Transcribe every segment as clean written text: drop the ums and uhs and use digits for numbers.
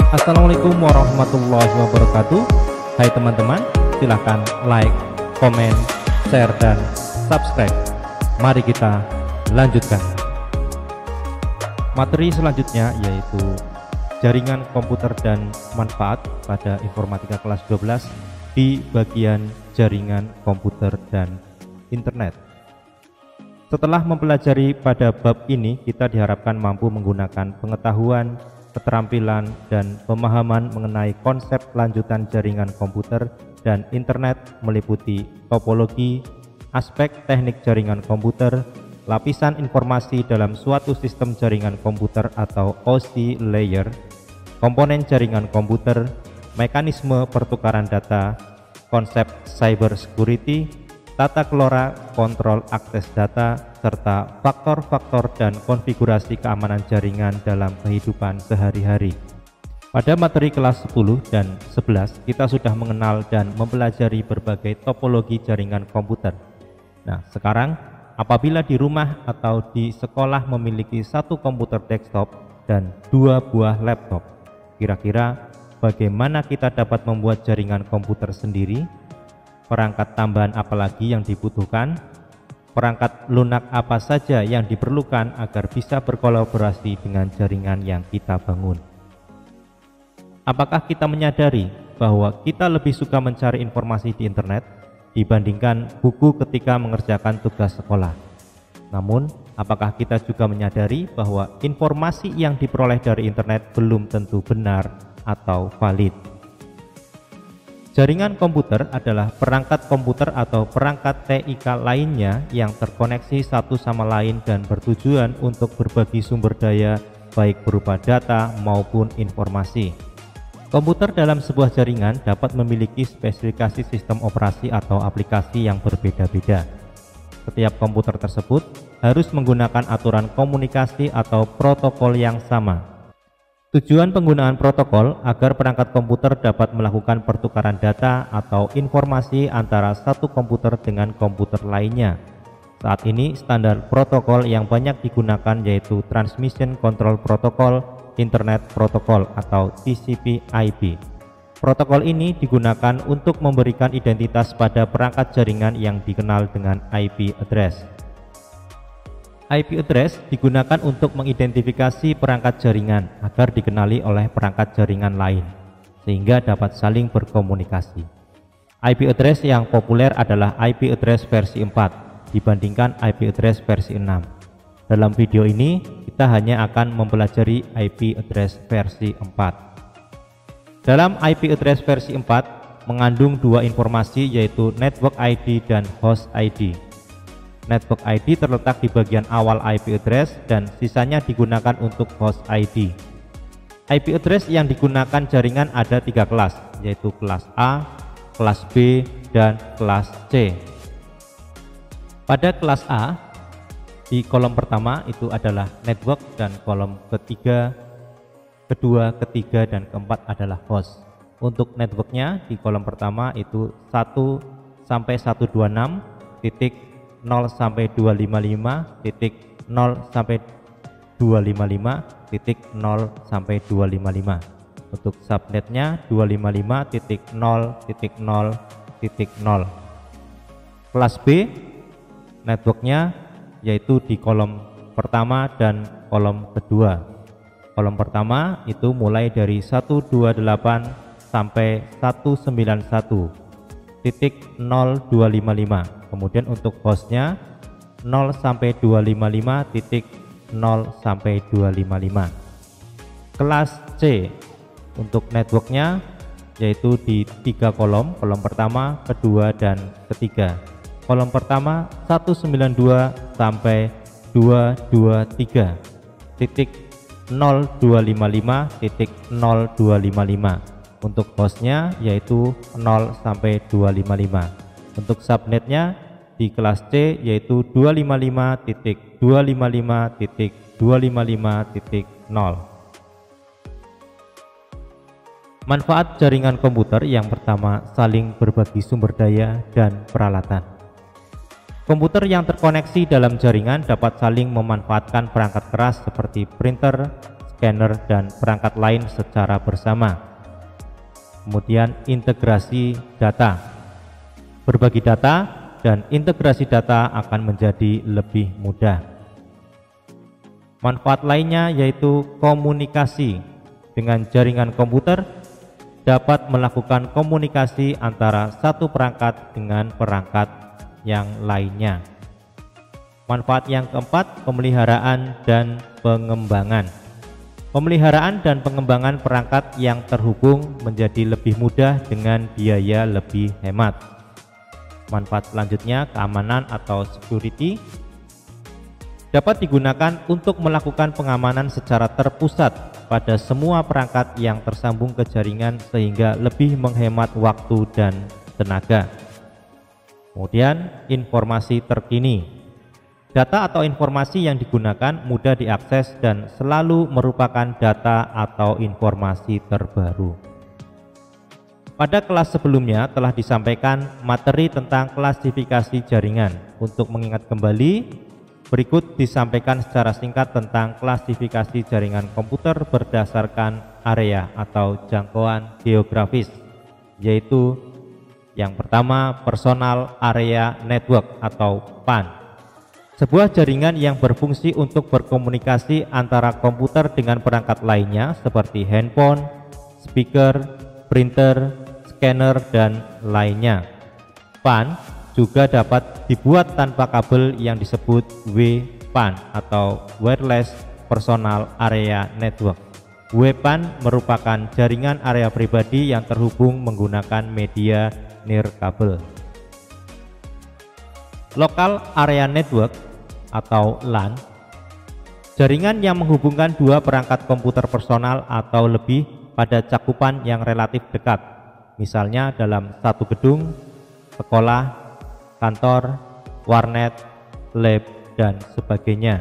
Assalamualaikum warahmatullahi wabarakatuh. Hai teman-teman, silahkan like, komen, share, dan subscribe. Mari kita lanjutkan. Materi selanjutnya yaitu jaringan komputer dan manfaat pada informatika kelas 12 di bagian jaringan komputer dan internet. Setelah mempelajari pada bab ini, kita diharapkan mampu menggunakan pengetahuan, keterampilan, dan pemahaman mengenai konsep lanjutan jaringan komputer dan internet meliputi topologi, aspek teknik jaringan komputer, lapisan informasi dalam suatu sistem jaringan komputer atau OC layer, komponen jaringan komputer, mekanisme pertukaran data, konsep cyber security, tata kelola kontrol akses data, serta faktor-faktor dan konfigurasi keamanan jaringan dalam kehidupan sehari-hari. Pada materi kelas 10 dan 11 kita sudah mengenal dan mempelajari berbagai topologi jaringan komputer. Nah, sekarang apabila di rumah atau di sekolah memiliki satu komputer desktop dan dua buah laptop, kira-kira bagaimana kita dapat membuat jaringan komputer sendiri? Perangkat tambahan apalagi yang dibutuhkan? Perangkat lunak apa saja yang diperlukan agar bisa berkolaborasi dengan jaringan yang kita bangun? Apakah kita menyadari bahwa kita lebih suka mencari informasi di internet dibandingkan buku ketika mengerjakan tugas sekolah? Namun, apakah kita juga menyadari bahwa informasi yang diperoleh dari internet belum tentu benar atau valid? Jaringan komputer adalah perangkat komputer atau perangkat TIK lainnya yang terkoneksi satu sama lain dan bertujuan untuk berbagi sumber daya baik berupa data maupun informasi. Komputer dalam sebuah jaringan dapat memiliki spesifikasi sistem operasi atau aplikasi yang berbeda-beda. Setiap komputer tersebut harus menggunakan aturan komunikasi atau protokol yang sama. Tujuan penggunaan protokol agar perangkat komputer dapat melakukan pertukaran data atau informasi antara satu komputer dengan komputer lainnya. Saat ini standar protokol yang banyak digunakan yaitu Transmission Control Protocol, Internet Protocol atau TCP/IP. Protokol ini digunakan untuk memberikan identitas pada perangkat jaringan yang dikenal dengan IP address. IP address digunakan untuk mengidentifikasi perangkat jaringan agar dikenali oleh perangkat jaringan lain, sehingga dapat saling berkomunikasi. IP address yang populer adalah IP address versi 4 dibandingkan IP address versi 6. Dalam video ini, kita hanya akan mempelajari IP address versi 4. Dalam IP address versi 4 mengandung dua informasi yaitu Network ID dan Host ID. Network ID terletak di bagian awal IP address dan sisanya digunakan untuk host ID. IP address yang digunakan jaringan ada tiga kelas, yaitu kelas A, kelas B, dan kelas C. Pada kelas A, di kolom pertama itu adalah network dan kolom ketiga, kedua, ketiga, dan keempat adalah host. Untuk networknya di kolom pertama itu 1 sampai 126 titik 0 sampai 255 titik 0 sampai 255 titik 0 sampai 255. Untuk subnetnya 255 titik 0 titik 0 titik 0. Kelas B networknya yaitu di kolom pertama dan kolom kedua. Kolom pertama itu mulai dari 128 sampai 191 titik 0255. Kemudian untuk hostnya 0 sampai 255 titik 0 sampai 255. Kelas C untuk networknya yaitu di tiga kolom, kolom pertama, kedua, dan ketiga. Kolom pertama 192 sampai 223 titik 0255 titik 0255. Untuk hostnya yaitu 0 sampai 255. Untuk subnetnya di kelas C yaitu 255.255.255.0. Manfaat jaringan komputer yang pertama, saling berbagi sumber daya dan peralatan. Komputer yang terkoneksi dalam jaringan dapat saling memanfaatkan perangkat keras seperti printer, scanner, dan perangkat lain secara bersama. Kemudian integrasi data. Berbagi data dan integrasi data akan menjadi lebih mudah. Manfaat lainnya yaitu komunikasi. Dengan jaringan komputer dapat melakukan komunikasi antara satu perangkat dengan perangkat yang lainnya. Manfaat yang keempat, pemeliharaan dan pengembangan. Pemeliharaan dan pengembangan perangkat yang terhubung menjadi lebih mudah dengan biaya lebih hemat. Manfaat selanjutnya, keamanan atau security. Dapat digunakan untuk melakukan pengamanan secara terpusat pada semua perangkat yang tersambung ke jaringan sehingga lebih menghemat waktu dan tenaga. Kemudian informasi terkini. Data atau informasi yang digunakan mudah diakses dan selalu merupakan data atau informasi terbaru. Pada kelas sebelumnya telah disampaikan materi tentang klasifikasi jaringan. Untuk mengingat kembali, berikut disampaikan secara singkat tentang klasifikasi jaringan komputer berdasarkan area atau jangkauan geografis, yaitu yang pertama, Personal Area Network atau PAN. Sebuah jaringan yang berfungsi untuk berkomunikasi antara komputer dengan perangkat lainnya seperti handphone, speaker, printer, scanner, dan lainnya. PAN juga dapat dibuat tanpa kabel yang disebut WPAN atau Wireless Personal Area Network. WPAN merupakan jaringan area pribadi yang terhubung menggunakan media nirkabel. Local Area Network atau LAN, jaringan yang menghubungkan dua perangkat komputer personal atau lebih pada cakupan yang relatif dekat, misalnya dalam satu gedung, sekolah, kantor, warnet, lab, dan sebagainya.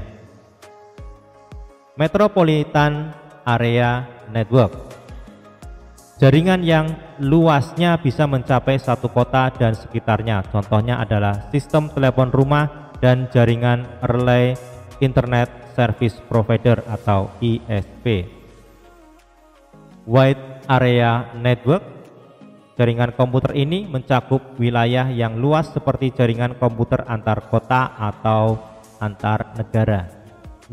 Metropolitan Area Network, jaringan yang luasnya bisa mencapai satu kota dan sekitarnya. Contohnya adalah sistem telepon rumah dan jaringan Relay Internet Service Provider atau ISP. Wide Area Network, jaringan komputer ini mencakup wilayah yang luas seperti jaringan komputer antar kota atau antar negara.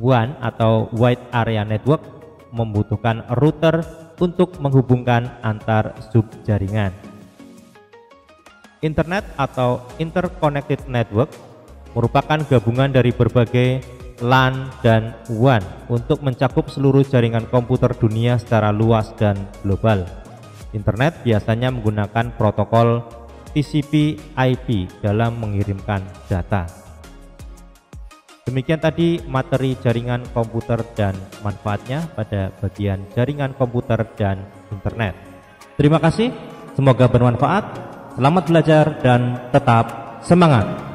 WAN atau Wide Area Network membutuhkan router untuk menghubungkan antar subjaringan. Internet atau Interconnected Network merupakan gabungan dari berbagai LAN dan WAN untuk mencakup seluruh jaringan komputer dunia secara luas dan global. Internet biasanya menggunakan protokol TCP/IP dalam mengirimkan data. Demikian tadi materi jaringan komputer dan manfaatnya pada bagian jaringan komputer dan internet. Terima kasih, semoga bermanfaat. Selamat belajar dan tetap semangat.